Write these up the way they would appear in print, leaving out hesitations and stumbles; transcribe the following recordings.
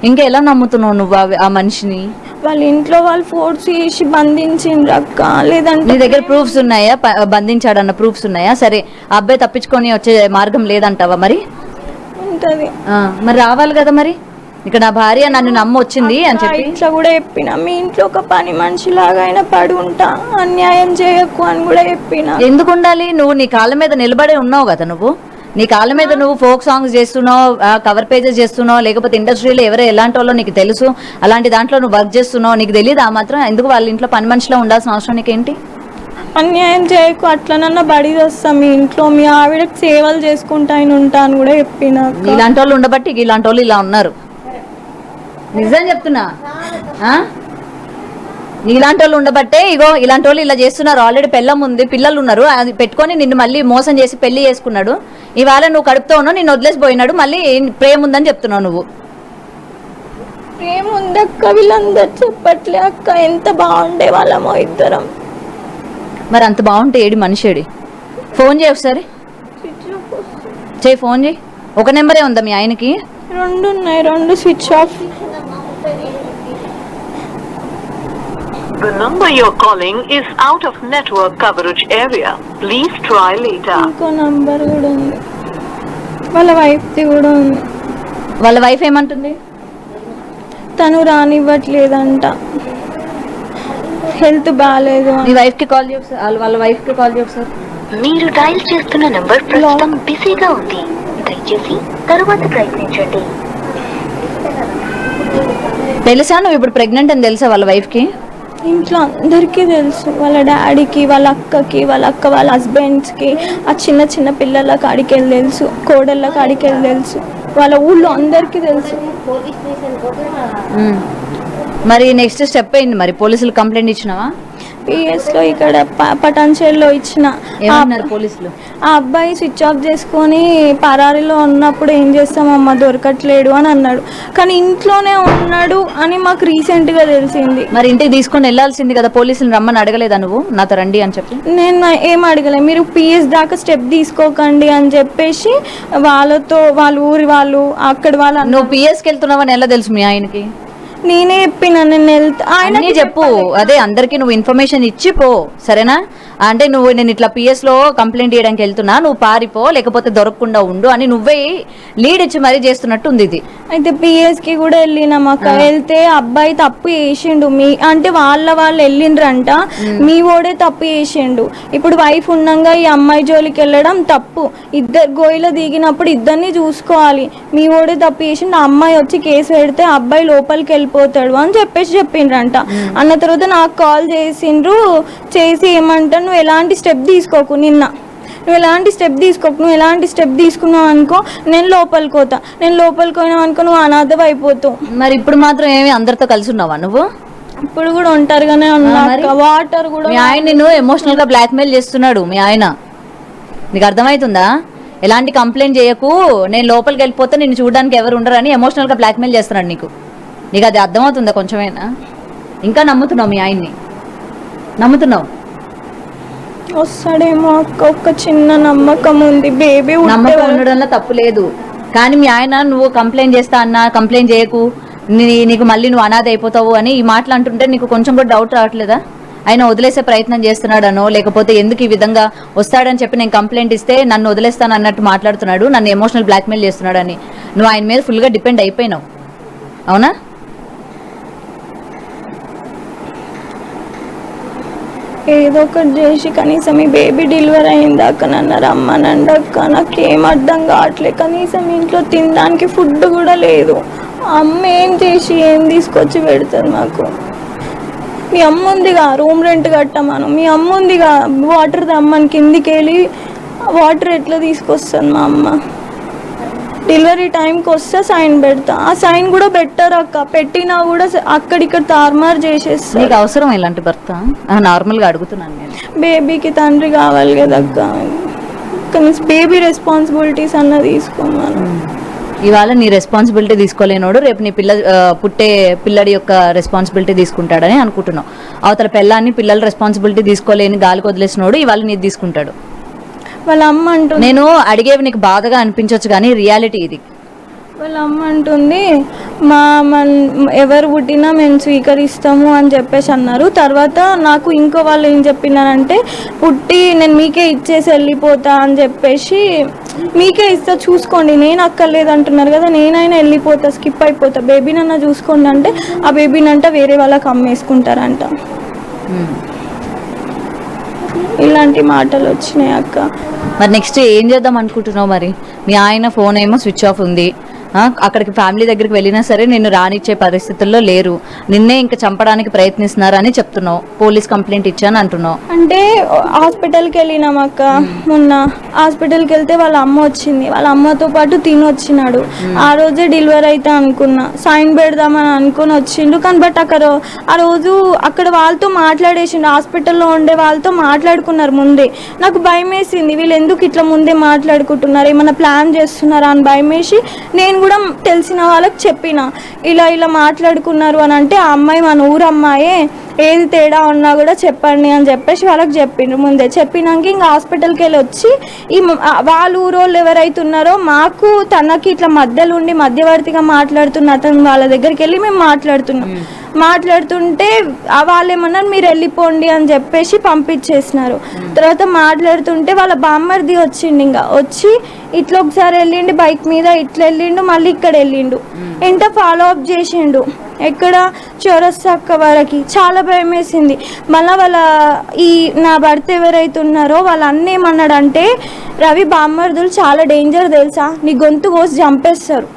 ఇంకా ఎలా నమ్ముతున్నావు నువ్వు ఆ మనిషిని? వాళ్ళ ఇంట్లో వాళ్ళు ఫోర్స్ చేసి బంధించిండ్రు అక్క. లేదంటే నీ దగ్గర ప్రూఫ్స్ ఉన్నాయా? బంధించాడన్న ప్రూఫ్స్ ఉన్నాయా? సరే, ఆ అబ్బాయి తప్పించుకొని వచ్చే మార్గం లేదంటావా మరి? ఉంటది. మరి రావాలి కదా మరి. ఇక్కడ నా భార్య నన్ను నమ్మ వచ్చింది అని చెప్పి ఇట్లా కూడా చెప్పిన, మీ ఇంట్లో ఒక పని మనిషిలాగా అయినా పడి ఉంటా, అన్యాయం చేయకు అని కూడా చెప్పిన. ఎందుకు ఉండాలి? నువ్వు నీ కాళ్ళ మీద నిలబడే ఉన్నావు కదా. నువ్వు నీ కాళ్ళ మీద నువ్వు ఫోక్ సాంగ్స్ చేస్తున్నావు, కవర్ పేజెస్ చేస్తున్నావు, లేకపోతే ఇండస్ట్రీలో ఎవరో ఎలాంటి వాళ్ళో నీకు తెలుసు, అలాంటి దాంట్లో నువ్వు వర్క్ చేస్తున్నావు, నీకు తెలియదు ఆ మాత్రం? ఎందుకు వాళ్ళ ఇంట్లో పని మనిషిలో ఉండాల్సిన అవసరం నీకేంటి? అన్యాయం చేయకు, అట్లనన్నా బడి వస్తాం, మీ ఇంట్లో మీ ఆవిడకి సేవలు చేసుకుంటా ఆయన ఉంటా అని కూడా చెప్పిన. ఇలాంటి వాళ్ళు ఉండబట్టి ఇలాంటి వాళ్ళు ఇలా ఉన్నారు. నిజం చెప్తున్నా, ఇలాంటి వాళ్ళు ఉండబట్టే ఇగో ఇలాంటి వాళ్ళు ఇలా చేస్తున్నారు. ఆల్రెడీ పెళ్ళం ఉంది, పిల్లలు ఉన్నారు, అది పెట్టుకొని నిన్ను మళ్ళీ మోసం చేసి పెళ్లి చేసుకున్నాడు. ఇవాళ నువ్వు కడుపుతో ఉన్నావు, నిన్ను వదిలేసిపోయినాడు, మళ్ళీ ప్రేమ ఉందని చెప్తున్నావు నువ్వు. ప్రేమ ఉందక్క, వీళ్ళందరూ చెప్పట్లే అక్క, ఎంత బాగుండే వాళ్ళమో ఇద్దరం. మరి అంత బాగుంటే ఏడి మనిషి ఏడి? ఫోన్ చేయి ఒకసారి, చేయి, ఫోన్ చేయి. ఒక నెంబరే ఉందా మీ ఆయనకి? రెండు ఉన్నాయి, రెండు switch off. The number you're calling is out of network coverage area. Please try later. ఇంకో నంబర్ కూడా ఉంది, వాళ్ళ వైఫ్ది కూడా ఉంది. వాళ్ళ వైఫ్ ఏమంటుంది? తను రానివ్వట్లేదంట, హెల్త్ బాగాలేదు. నీ వైఫ్ కి కాల్ చేయ, వాళ్ళ వైఫ్ కి కాల్ చేయ సార్. మీరు డయల్ చేస్తున్న నంబర్ ప్రస్తుతం బిజీగా ఉంది, దయచేసి తరువాత ప్రయత్నించండి. తెలుసా నువ్వు ఇప్పుడు ప్రెగ్నెంట్ అని తెలుసా వాళ్ళ వైఫ్ కి? ఇంట్లో అందరికీ తెలుసు, వాళ్ళ డాడీకి, వాళ్ళ అక్కకి, వాళ్ళ అక్క వాళ్ళ హస్బెండ్స్కి, ఆ చిన్న చిన్న పిల్లల కాడికి వెళ్ళి తెలుసు, కోడళ్ళ కాడికి వెళ్ళి తెలుసు, వాళ్ళ ఊళ్ళో అందరికీ తెలుసు. మరి నెక్స్ట్ స్టెప్ అయింది, మరి పోలీసులు కంప్లైంట్ ఇచ్చినావా? పిఎస్లో ఇక్కడ పటాన్చేరులో ఇచ్చిన. పోలీసులు ఆ అబ్బాయి స్విచ్ ఆఫ్ చేసుకొని పరారీలో ఉన్నప్పుడు ఏం చేస్తామమ్మా దొరకట్లేడు అని అన్నాడు, కానీ ఇంట్లోనే ఉన్నాడు అని మాకు రీసెంట్గా తెలిసింది. మరి ఇంటికి తీసుకొని వెళ్ళాల్సింది కదా, పోలీసులు రమ్మని అడగలేదా నువ్వు నాతో రండి అని చెప్పి? నేను ఏం అడగలేదు, మీరు పిఎస్ దాకా స్టెప్ తీసుకోకండి అని చెప్పేసి వాళ్ళతో, వాళ్ళ ఊరి వాళ్ళు అక్కడ వాళ్ళు. నువ్వు పిఎస్కి వెళ్తున్నావని ఎలా తెలుసు మీ ఆయనకి? నేనే చెప్పిన, నేను వెళ్తా ఆయన చెప్పు. అదే అందరికి నువ్వు ఇన్ఫర్మేషన్ ఇచ్చి పో, సరేనా? అంటే నువ్వు నేను ఇట్లా పిఎస్ లో కంప్లైంట్ చేయడానికి వెళ్తున్నా, నువ్వు పారిపో, లేకపోతే దొరకకుండా ఉండు అని నువ్వే లీడ్ ఇచ్చి మరీ చేస్తున్నట్టు ఉంది ఇది. అయితే పిఎస్ కి కూడా వెళ్ళినాం అక్క. వెళ్తే అబ్బాయి తప్పు చేసిండు, మీ అంటే వాళ్ళు వెళ్ళిండ్రంట, మీ ఓడే తప్పు చేసిండు. ఇప్పుడు వైఫ్ ఉండగా ఈ అమ్మాయి జోలికి వెళ్ళడం తప్పు, ఇద్దరు గోయిలో దిగినప్పుడు ఇద్దరిని చూసుకోవాలి. మీ ఓడే తప్పు చేసిండు, ఆ అమ్మాయి వచ్చి కేసు పెడితే అబ్బాయి లోపలికి వెళ్ళిపోతాడు అని చెప్పేసి చెప్పిండ్రంట. అన్న తర్వాత నాకు కాల్ చేసిండ్రు, చేసి ఏమంటారు, నువ్వు ఎలాంటి స్టెప్ తీసుకోకు, నువ్వు ఎలాంటి స్టెప్ తీసుకున్నావు అనుకో నేను లోపలికి పోతా, నేను లోపలికి పోయినావు అనుకో నువ్వు అనాథం అయిపోతావు. మరి ఇప్పుడు మాత్రం ఏమి అందరితో కలిసి ఉన్నావా నువ్వు? ఇప్పుడు కూడా ఒంటరిగానే ఉన్నా, వాటర్ కూడా. మీ ఆయన నిన్ను ఎమోషనల్ గా బ్లాక్ మెయిల్ చేస్తున్నాడు మీ ఆయన, నీకు అర్థమవుతుందా? ఎలాంటి కంప్లైంట్ చేయకు, నేను లోపలికి వెళ్ళిపోతే నిన్ను చూడడానికి ఎవరు ఉండరని ఎమోషనల్ గా బ్లాక్ మెయిల్ చేస్తున్నాడు నీకు. నీకు అది అర్థమవుతుందా కొంచెమైనా? ఇంకా నమ్ముతున్నావు మీ ఆయన్ని? నమ్ముతున్నావు? వస్తాడేమో అక్క, ఒక చిన్న నమ్మకం ఉంది. బేబీ నమ్మకం ఉండడంలో తప్పు లేదు, కానీ మీ ఆయన నువ్వు కంప్లైంట్ చేస్తా అన్నా, కంప్లైంట్ చేయకు, నీకు మళ్ళీ నువ్వు అనాథ అయిపోతావు అని ఈ మాటలు అంటుంటే నీకు కొంచెం కూడా డౌట్ రావట్లేదా? ఆయన వదిలేసే ప్రయత్నం చేస్తున్నాడనో, లేకపోతే ఎందుకు ఈ విధంగా వస్తాడని చెప్పి నేను కంప్లైంట్ ఇస్తే నన్ను వదిలేస్తాను అన్నట్టు మాట్లాడుతున్నాడు, నన్ను ఎమోషనల్ బ్లాక్మెయిల్ చేస్తున్నాడని నువ్వు ఆయన మీద ఫుల్గా డిపెండ్ అయిపోయినావు, అవునా? ఏదో ఒకటి చేసి కనీసం ఈ బేబీ డెలివరీ అయిందాక నన్ను రమ్మనండి అక్క, నాకేం అర్థం కావట్లేదు. కనీసం ఇంట్లో తినడానికి ఫుడ్ కూడా లేదు. అమ్మ ఏం చేసి ఏం తీసుకొచ్చి పెడుతుంది మాకు? మీ అమ్మ ఉందిగా, రూమ్ రెంట్ కట్టమాను, మీ అమ్మ ఉందిగా, వాటర్ తెమ్మని కిందికి వెళ్ళి వాటర్ ఎట్లా తీసుకొస్తుంది మా అమ్మ? డెలివరీ టైంకి వస్తే సైన్ పెడతా, ఆ సైన్ కూడా బెటర్ అక్క, పెట్టినా కూడా అక్కడిక్కడ తారుమారు చేసేస్తా. నీకు అవసరం ఇలాంటి భర్త? నార్మల్గా అడుగుతున్నాను నేను. బేబీకి తండ్రి కావాలి కదా అక్క, కనీసం బేబీ రెస్పాన్సిబిలిటీస్ అన్న తీసుకోమను. ఇవాళ నీ రెస్పాన్సిబిలిటీ తీసుకోలేనోడు రేపు నీ పుట్టే పిల్లడి యొక్క రెస్పాన్సిబిలిటీ తీసుకుంటాడని అనుకుంటున్నావు. అవతల పిల్లాన్ని పిల్లల రెస్పాన్సిబిలిటీ తీసుకోలేని గాలికి వదిలేసినోడు ఇవాళ నీది తీసుకుంటాడు. వాళ్ళ అమ్మ అంటుంది, నేను అడిగేవి నీకు బాధగా అనిపించవచ్చు కానీ రియాలిటీ ఇది. వాళ్ళ అమ్మ అంటుంది ఎవరు పుట్టినా మేము స్వీకరిస్తాము అని చెప్పేసి అన్నారు. తర్వాత నాకు ఇంకో వాళ్ళు ఏం చెప్పినారంటే పుట్టి నేను మీకే ఇచ్చేసి వెళ్ళిపోతా అని చెప్పేసి, మీకే ఇస్తా చూసుకోండి, నేను అక్కర్లేదు అంటున్నారు కదా, నేనైనా వెళ్ళిపోతా, స్కిప్ అయిపోతా, బేబీనన్నా చూసుకోండి అంటే ఆ బేబీనంట వేరే వాళ్ళకి అమ్మేసుకుంటారంట. ఇలాంటి మాటలు వచ్చినాయి అక్క. మరి నెక్స్ట్ ఏం చేద్దాం అనుకుంటున్నావు? మరి మీ ఆయన ఫోన్ ఏమో స్విచ్ ఆఫ్ ఉంది, అక్కడికి ఫ్యామిలీ దగ్గరికి వెళ్ళినా సరే నిన్ను రానిచ్చే పరిస్థితుల్లో లేరు, నిన్నే ఇంకా చంపడానికి ప్రయత్నిస్తున్నారని చెప్తున్నావు, పోలీస్ కంప్లైంట్ ఇచ్చాను అంటున్నావు. అంటే హాస్పిటల్కి వెళ్ళినాం అక్క. మొన్న హాస్పిటల్కి వెళ్తే వాళ్ళ అమ్మ వచ్చింది, వాళ్ళ అమ్మతో పాటు తిని వచ్చినాడు. ఆ రోజే డెలివరీ అయితే అనుకున్నా, సైన్ పెడదామని అనుకుని వచ్చిండు. కానీ బట్ ఆ రోజు అక్కడ వాళ్ళతో మాట్లాడేసిండు, హాస్పిటల్లో ఉండే వాళ్ళతో మాట్లాడుకున్నారు ముందే. నాకు భయం వేసింది, వీళ్ళు ఎందుకు ఇట్లా ముందే మాట్లాడుకుంటున్నారు, ఏమన్నా ప్లాన్ చేస్తున్నారా అని భయం వేసి నేను కూడా తెలిసిన వాళ్ళకి చెప్పిన, ఇలా మాట్లాడుకున్నారు అని. అంటే ఆ అమ్మాయి మన ఊరు అమ్మాయే, ఏది తేడా ఉన్నా కూడా చెప్పండి అని చెప్పేసి వాళ్ళకి చెప్పిండ్రు ముందే. చెప్పినాక ఇంకా హాస్పిటల్కి వెళ్ళి వచ్చి వాళ్ళ ఊరోళ్ళు ఎవరైతే ఉన్నారో మాకు తనకి ఇట్లా మధ్యలో ఉండి మధ్యవర్తిగా మాట్లాడుతున్న అతను వాళ్ళ దగ్గరికి వెళ్ళి మేము మాట్లాడుతుంటే వాళ్ళు ఏమన్నారు మీరు వెళ్ళిపోండి అని చెప్పేసి పంపించేసినారు. తర్వాత మాట్లాడుతుంటే వాళ్ళ బామ్మర్ది వచ్చిండు, ఇంకా వచ్చి ఇట్లా ఒకసారి వెళ్ళిండు బైక్ మీద, ఇట్లా వెళ్ళిండు, మళ్ళీ ఇక్కడ వెళ్ళిండు, ఎంత ఫాలో అప్ చేసిండు, ఎక్కడ చౌరస్తా వరకు. చాలా భయం వేసింది. మళ్ళీ నా భర్త ఎవరైతే ఉన్నారో వాళ్ళ అన్న ఏమన్నాడంటే, రవి బామ్మర్దులు చాలా డేంజర్ తెలుసా, నీ గొంతు కోసి చంపేస్తారు,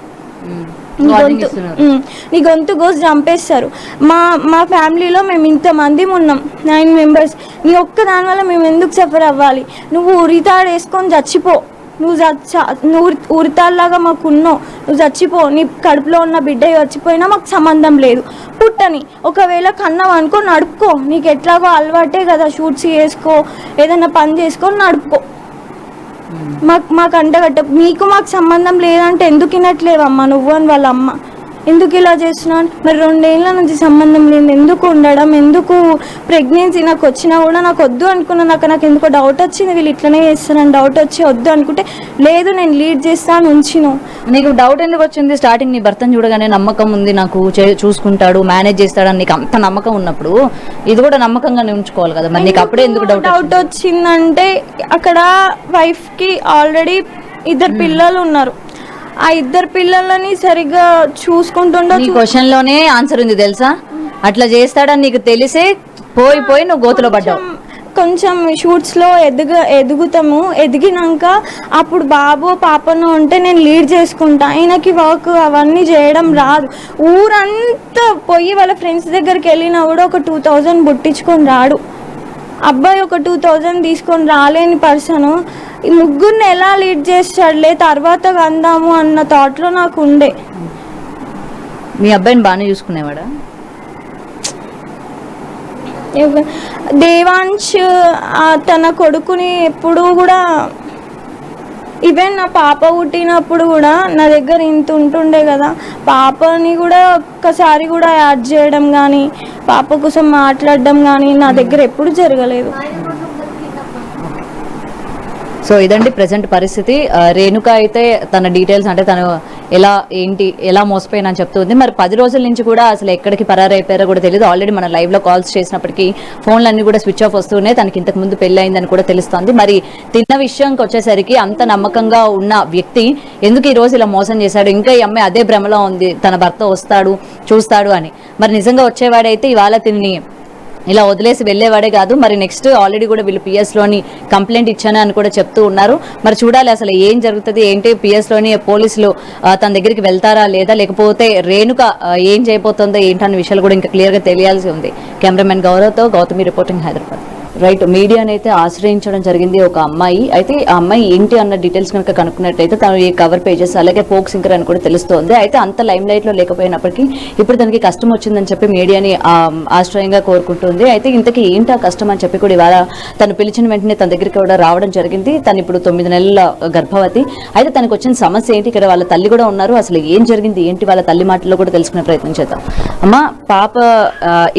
నీ గొంతు కోసి చంపేస్తారు. మా ఫ్యామిలీలో మేము ఇంతమంది ఉన్నాం, 9 members. నీ ఒక్క దాని వల్ల మేము ఎందుకు సఫర్ అవ్వాలి, నువ్వు ఉరితాడు వేసుకొని చచ్చిపో, నువ్వు ఉరితాల్లాగా మాకు ఉన్నావు, నువ్వు చచ్చిపో, నీ కడుపులో ఉన్న బిడ్డ చచ్చిపోయినా మాకు సంబంధం లేదు, పుట్టని, ఒకవేళ కన్నావు అనుకో నడుపుకో, నీకు ఎట్లాగో అలవాటే కదా, షూట్స్ చేసుకో, ఏదైనా పని చేసుకొని నడుపుకో, మాకు అంటగట్ట, మాకు సంబంధం లేదంటే ఎందుకు వినట్లేవమ్మా నువ్వు అని వాళ్ళ అమ్మ. ఎందుకు ఇలా చేస్తున్నాను, మరి 2 ఏళ్ళ నుంచి సంబంధం లేదు, ఎందుకు ఉండడం, ఎందుకు ప్రెగ్నెన్సీ నాకు వచ్చినా కూడా నాకు వద్దు అనుకున్నా, నాకు ఎందుకో డౌట్ వచ్చింది, వీళ్ళు ఇట్లనే చేస్తానని డౌట్ వచ్చి వద్దు అనుకుంటే, లేదు నేను లీడ్ చేస్తాను ఉంచిను. నీకు డౌట్ ఎందుకు వచ్చింది? స్టార్టింగ్ నీ భర్తను చూడగానే నమ్మకం ఉంది, నాకు చూసుకుంటాడు, మేనేజ్ చేస్తాడని నీకు అంత నమ్మకం ఉన్నప్పుడు ఇది కూడా నమ్మకంగానే ఉంచుకోవాలి కదా, మరి నీకు అప్పుడే ఎందుకు డౌట్ వచ్చిందంటే, అక్కడ వైఫ్ కి ఆల్రెడీ 2 పిల్లలు ఉన్నారు, ఆ 2 పిల్లలని సరిగ్గా చూసుకుంటుండో. క్వశ్చన్ లోనే ఆన్సర్ ఉంది తెలుసా, అట్లా చేస్తాడని నీకు తెలిసే పోయి నువ్వు గోతులో పడ్డావు. కొంచెం షూట్స్లో ఎదుగుతాము, ఎదిగినాక అప్పుడు బాబు పాపను ఉంటే నేను లీడ్ చేసుకుంటా, ఆయనకి వర్క్ అవన్నీ చేయడం రాదు. ఊరంతా పోయి వాళ్ళ ఫ్రెండ్స్ దగ్గరికి వెళ్ళినా కూడా ఒక 2000 బుట్టించుకొని రాడు. అబ్బాయి ఒక 2000 తీసుకొని రాలేని పర్సన్ ఈ 3 ఎలా లీడ్ చేస్తాడులే, తర్వాత అందాము అన్న థాట్లో నాకు ఉండే. మీ అబ్బాయిని బాగానే చూసుకునేవాడా? దేవాంశ్ తన కొడుకుని ఎప్పుడు కూడా, ఈవెన్ నా పాప పుట్టినప్పుడు కూడా నా దగ్గర ఇంత ఉంటుండే కదా, పాపని కూడా ఒక్కసారి కూడా యాడ్ చేయడం కానీ పాప కోసం మాట్లాడడం కానీ నా దగ్గర ఎప్పుడు జరగలేదు. సో ఇదండి ప్రజెంట్ పరిస్థితి. రేణుక అయితే తన డీటెయిల్స్ అంటే తను ఎలా మోసపోయినా అని చెప్తుంది. మరి 10 రోజుల నుంచి కూడా అసలు ఎక్కడికి పరారైపోయారో కూడా తెలియదు. ఆల్రెడీ మన లైవ్లో కాల్స్ చేసినప్పటికీ ఫోన్లన్నీ కూడా స్విచ్ ఆఫ్ వస్తున్నాయి. తనకి ఇంతకు ముందు పెళ్లి అయిందని కూడా తెలుస్తోంది. మరి తిన్న విషయంకి వచ్చేసరికి అంత నమ్మకంగా ఉన్న వ్యక్తి ఎందుకు ఈ రోజు ఇలా మోసం చేశాడు? ఇంకా ఈ అమ్మాయి అదే భ్రమలో ఉంది, తన భర్త వస్తాడు చూస్తాడు అని. మరి నిజంగా వచ్చేవాడైతే ఇవాళ తిని ఇలా వదిలేసి వెళ్ళేవాడే కాదు. మరి నెక్స్ట్ ఆల్రెడీ కూడా వీళ్ళు పిఎస్లోని కంప్లైంట్ ఇచ్చాను అని కూడా చెప్తూ ఉన్నారు. మరి చూడాలి అసలు ఏం జరుగుతుంది ఏంటి, పిఎస్లోని పోలీసులు తన దగ్గరికి వెళ్తారా లేదా, లేకపోతే రేణుక ఏం చేయబోతుందో ఏంటన్న విషయాలు కూడా ఇంకా క్లియర్గా తెలియాల్సి ఉంది. కెమెరామెన్ గౌరవ్తో గౌతమి, రిపోర్టింగ్, హైదరాబాద్. రైట్, మీడియాని అయితే ఆశ్రయించడం జరిగింది ఒక అమ్మాయి. అయితే ఆ అమ్మాయి ఏంటి అన్న డీటెయిల్స్ కనుక కనుక్కున్నట్టయితే తను ఈ కవర్ పేజెస్ అలాగే ఫోక్ సింగర్ అని కూడా తెలుస్తోంది. అయితే అంత లైమ్ లైట్ లో లేకపోయినప్పటికీ ఇప్పుడు తనకి కష్టం వచ్చిందని చెప్పి మీడియాని ఆశ్రయంగా కోరుకుంటుంది. అయితే ఇంతకీ ఏంటి ఆ కష్టం అని చెప్పి కూడా ఇవాళ తను పిలిచిన వెంటనే తన దగ్గరికి కూడా రావడం జరిగింది. తను ఇప్పుడు 9 నెలల గర్భవతి. అయితే తనకు వచ్చిన సమస్య ఏంటి, ఇక్కడ వాళ్ళ తల్లి కూడా ఉన్నారు, అసలు ఏం జరిగింది ఏంటి వాళ్ళ తల్లి మాటల్లో కూడా తెలుసుకునే ప్రయత్నం చేద్దాం. అమ్మ, పాప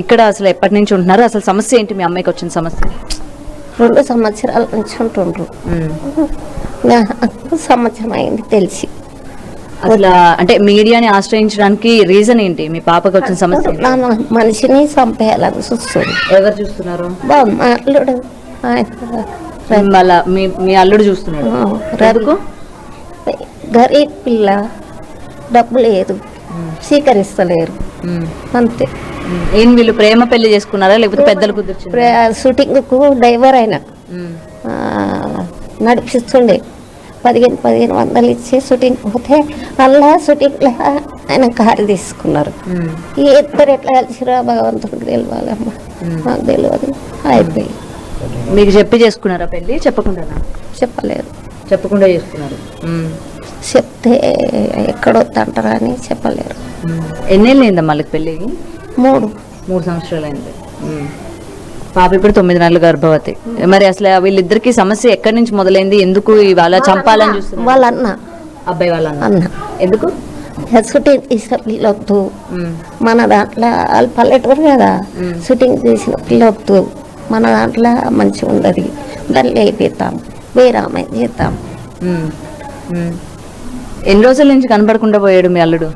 ఇక్కడ అసలు ఎప్పటి నుంచి ఉంటున్నారు, అసలు సమస్య ఏంటి, మీ అమ్మాయికి వచ్చిన సమస్య? 2 సంవత్సరాల నుంచి ఉంటుండ్రు. సంవత్సరం అయింది తెలిసి. అసలు అంటే మీడియాని ఆశ్రయించడానికి రీజన్ ఏంటి? మీ పాపకు వచ్చిన సమస్య ఏంటి? నా మనిషిని చంపేయాలని చూస్తుంది. ఎవరు చూస్తున్నారు? మా అల్లుడు ఆయన వాళ్ళ మీ అల్లుడు చూస్తున్నాడు. రఘు గరీబ్ పిల్ల, డబ్బు లేదు, స్వీకరిస్తలేరు అంతే. ఏం వీళ్ళు ప్రేమ పెళ్లి చేసుకున్నారా లేకపోతే పెద్దలు కుదిర్చారు? షూటింగ్కు డ్రైవర్ అయినా నడిపిస్తుండే 1500 ఇచ్చి షూటింగ్ పోతే అలా షూటింగ్లో ఆయన కారు తీసుకున్నారు. ఈ ఇద్దరు ఎట్లా కలిసిరా భగవంతుడికి తెలియాలమ్మా, నాకు తెలియదు. అయిపోయి మీకు చెప్పి చేసుకున్నారా పెళ్లి? చెప్పకుండా చెప్పలేదు. చెప్పకుండా చేసుకున్నారు. చెప్తే ఎక్కడొద్దంటారా అని చెప్పలేరు. ఎన్నేళ్ళు అయిందమ్మా వాళ్ళకి పెళ్ళికి? 3 సంవత్సరాలు అయింది. పాప ఇప్పుడు 9 నెలలు గర్భవతి. మరి అసలు వీళ్ళిద్దరికి సమస్య ఎక్కడి నుంచి మొదలైంది? ఎందుకు ఇవాళ చంపాలని చూస్తున్నారు? వాళ్ళ అన్న, అబ్బాయి వాళ్ళ అన్న ఎందుకు? షూటింగ్ తీసిన పిల్లొద్దు, మన దాంట్లో వాళ్ళు పల్లెటూరు కదా, షూటింగ్ తీసిన పిల్లొద్దు, మన దాంట్లో మంచిగా ఉండదు, దాన్ని అయిపోతాం, వేరే అమ్మాయి చేద్దాం. ఎన్ని రోజుల నుంచి కనపడకుండా పోయాడు మీ అల్లుడు?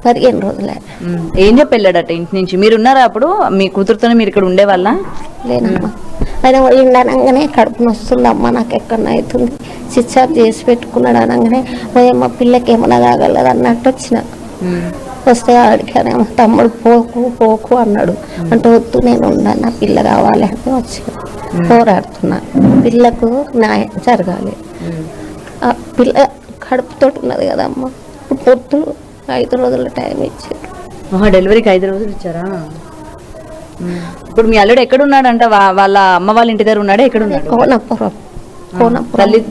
15 రోజులే. ఏం చెప్పి వెళ్ళాడట ఇంటి నుంచి? మీరు ఉన్నారా అప్పుడు? మీ కూతురుతోనే మీరు ఇక్కడ ఉండేవాళ్ళ? లేనమ్మా, ఆయన పోయిండనగానే కడుపు నొస్తుందమ్మా, నాకు ఎక్కడ అవుతుంది, స్విచ్ ఆఫ్ చేసి పెట్టుకున్నాడు అనగానే పోయమ్మ పిల్లకి ఏమన్నా కాగలదు అన్నట్టు వచ్చిన. వస్తే అడిగానేమో తమ్ముడు పోకు అన్నాడు. అంటే వద్దు నేను ఉన్నాను, నా పిల్ల కావాలి అని వచ్చిన. పోరాడుతున్నా, పిల్లకు న్యాయం జరగాలి. ఆ పిల్ల కడుపుతో ఉన్నది కదమ్మా, పొద్దులు 5 రోజుల టైం ఇచ్చారు. డెలివరీకి 5 రోజులు ఇచ్చారా? ఇప్పుడు మీ అల్లుడు ఎక్కడ ఉన్నాడంట? వాళ్ళ అమ్మ వాళ్ళ ఇంటి దగ్గర ఉన్నాడా? ఎక్కడ ఉన్నాడు? కోనపురం.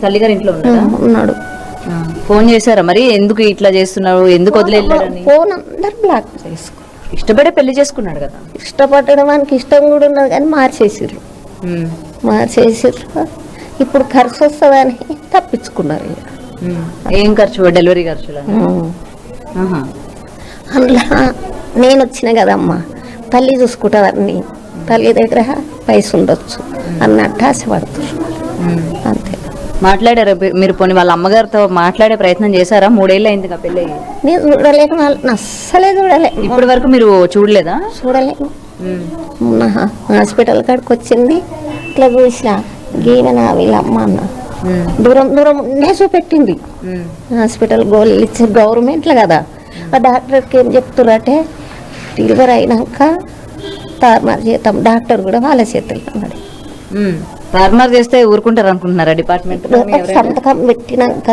తల్లి గారి ఇంట్లో ఉన్నాడు. ఫోన్ చేశారా మరి? ఎందుకు ఇట్లా చేస్తున్నావు, ఎందుకు వదిలేళ్ళని? ఫోన్ అందరు బ్లాక్ చేసుకో. ఇష్టపడే పెళ్లి చేసుకున్నాడు కదా. ఇష్టపడడం వానికి ఇష్టం కూడా ఉన్నది కానీ మార్చేసిర్రు. ఇప్పుడు ఖర్చు వస్తుందని తప్పించుకున్నారు. ఏం ఖర్చు? డెలివరీ ఖర్చులు? అందులో నేను వచ్చిన కదమ్మా, తల్లి చూసుకుంటుందని, తల్లి దగ్గర పైస ఉండొచ్చు అన్నట్టు ఆశపడుతున్నారు అంతే. మాట్లాడారా మీరు? పోనీ వాళ్ళ అమ్మగారితో మాట్లాడే ప్రయత్నం చేశారా? 3 ఏళ్ళు అయింది పెళ్ళి. నేను చూడలేను, వాళ్ళని అస్సలే చూడలేను. ఇప్పటి వరకు మీరు చూడలేదా? చూడలేను. హాస్పిటల్ కాడికి వచ్చింది, ఇట్లా చూసిన గీవెన వీళ్ళ అమ్మ అన్న దూరం ఉండే చూపెట్టింది. హాస్పిటల్ గోళీలు ఇచ్చి గవర్నమెంట్లో కదా, ఆ డాక్టర్కి ఏం చెప్తున్నారంటే డెలివరీ అయినాక తారుమారు చేద్దాం, డాక్టర్ కూడా వాళ్ళ చేతులు అన్నాడు. తారుమారు చేస్తే ఊరుకుంటారు అనుకుంటున్నారా డిపార్ట్మెంట్? సంతకం పెట్టినాక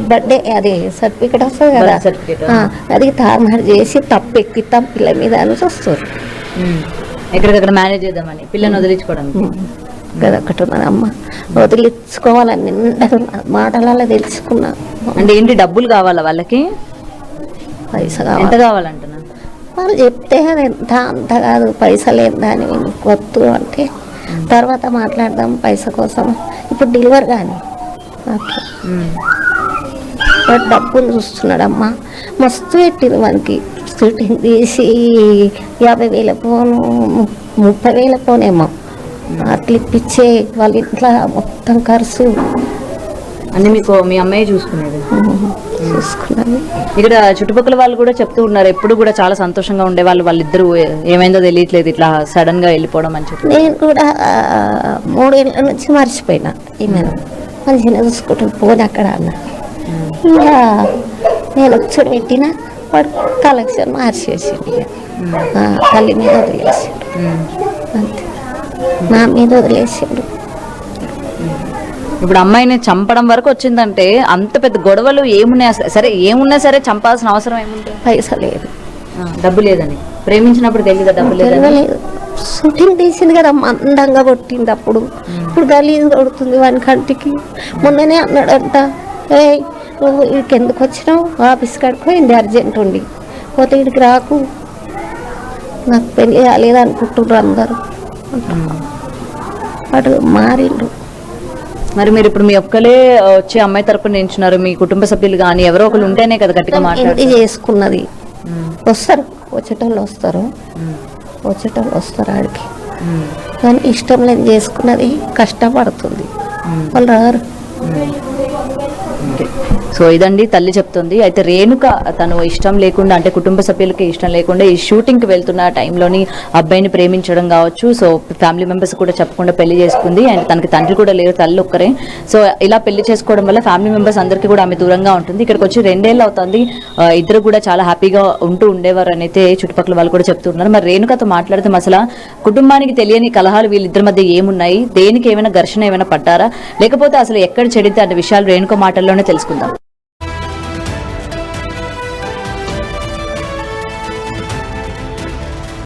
బర్త్డే అది సర్టిఫికెట్ వస్తుంది కదా, అది తారుమారు చేసి తప్పు ఎక్కిస్తాం పిల్ల మీద అని చూస్తారు. ఎక్కడికక్కడ మేనేజ్ చేద్దామని పిల్లని వదిలించుకోవడానికి. అదొకటి ఉన్నదమ్మ, వదిలించుకోవాలని నిండా మాటలలో తెలుసుకున్నా. అంటే ఏంటి, డబ్బులు కావాలా వాళ్ళకి? పైసా ఎంత కావాలంటున్నా? వాళ్ళు చెప్తే అది ఎంత అంత కాదు, పైసలు ఏందా అని వద్దు అంటే తర్వాత మాట్లాడదాం పైసా కోసం, ఇప్పుడు డెలివరీ కానీ అట్లా డబ్బులు చూస్తున్నాడమ్మా. మస్తు పెట్టింది మనకి, షూటింగ్ తీసి 50,000 ఫోను 30,000 ఫోనేమో అట్లా ఇప్పించే వాళ్ళ ఇంట్లో మొత్తం ఖర్చు అన్ని మీకు మీ అమ్మాయి చూసుకునేది? చూసుకున్నాను. ఇక్కడ చుట్టుపక్కల వాళ్ళు కూడా చెప్తూ ఉన్నారు, ఎప్పుడు కూడా చాలా సంతోషంగా ఉండేవాళ్ళు, వాళ్ళిద్దరు ఏమైందో తెలియట్లేదు ఇట్లా సడన్ గా వెళ్ళిపోవడం అని చెప్పి. నేను కూడా 3 ఏళ్ళ నుంచి మర్చిపోయినా, ఈమెను మంచిగా చూసుకుంటాను పోనీ అక్కడ అన్న. ఇంకా నేను వచ్చి పెట్టిన వాడు కలెక్షన్ మార్చేసిండు, తల్లి మీద వదిలేసిండు అంతే, నా మీద వదిలేసిండు. ఇప్పుడు అమ్మాయిని చంపడం వరకు వచ్చిందంటే అంత పెద్ద గొడవలు ఏమున్నాయి? సరే ఏమున్నా సరే చంపాల్సిన అవసరం ఏముంటుంది? పైసా లేదు, డబ్బు లేదని. ప్రేమించినప్పుడు తెలియదు డబ్బు లేదని. షూటింగ్ తీసింది కదా అందంగా కొట్టింది అప్పుడు, ఇప్పుడు గలీజ్ కొడుతుంది వాని కంటికి. మొన్ననే అన్నాడంట, ఏ నువ్వు ఇక్కడికి ఎందుకు వచ్చినావు, ఆఫీస్ కాడికి పోయింది అర్జెంట్ ఉండి, పోతే ఇక్కడికి రాకు, నాకు పెళ్లి కాలేదు అనుకుంటున్నారు అందరూ. అటు మారిండు. మరి మీరు ఇప్పుడు మీ ఒక్కలే వచ్చి అమ్మాయి తరపున నించున్నారు, మీ కుటుంబ సభ్యులు కానీ ఎవరో ఒకరు ఉంటేనే కదా గట్టిగా మాట్లాడి చేసుకున్నది. వస్తారు వచ్చేటోళ్ళు వస్తారు, ఆడికి, కానీ ఇష్టం లేని చేసుకున్నది కష్టపడుతుంది, వాళ్ళు రారు. సో సో ఇదండి తల్లి చెప్తుంది. అయితే రేణుక తను ఇష్టం లేకుండా, అంటే కుటుంబ సభ్యులకి ఇష్టం లేకుండా ఈ షూటింగ్కి వెళ్తున్న టైంలోని అబ్బాయిని ప్రేమించడం కావచ్చు, సో ఫ్యామిలీ మెంబర్స్ కూడా చెప్పకుండా పెళ్లి చేసుకుంది. అండ్ తనకి తండ్రి కూడా లేరు, తల్లి ఒక్కరే. సో ఇలా పెళ్లి చేసుకోవడం వల్ల ఫ్యామిలీ మెంబర్స్ అందరికీ కూడా ఆమె దూరంగా ఉంటుంది. ఇక్కడికి వచ్చి 2 ఏళ్ళు అవుతుంది. ఇద్దరు కూడా చాలా హ్యాపీగా ఉంటూ ఉండేవారు అని అయితే చుట్టుపక్కల వాళ్ళు కూడా చెప్తున్నారు. మరి రేణుకతో మాట్లాడితే అసలు కుటుంబానికి తెలియని కలహాలు వీళ్ళిద్దరి మధ్య ఏమున్నాయి, దేనికి ఏమైనా ఘర్షణ ఏమైనా పడ్డారా, లేకపోతే అసలు ఎక్కడ చెడితే అనే విషయాలు రేణుక మాటల్లోనే తెలుసుకుందాం.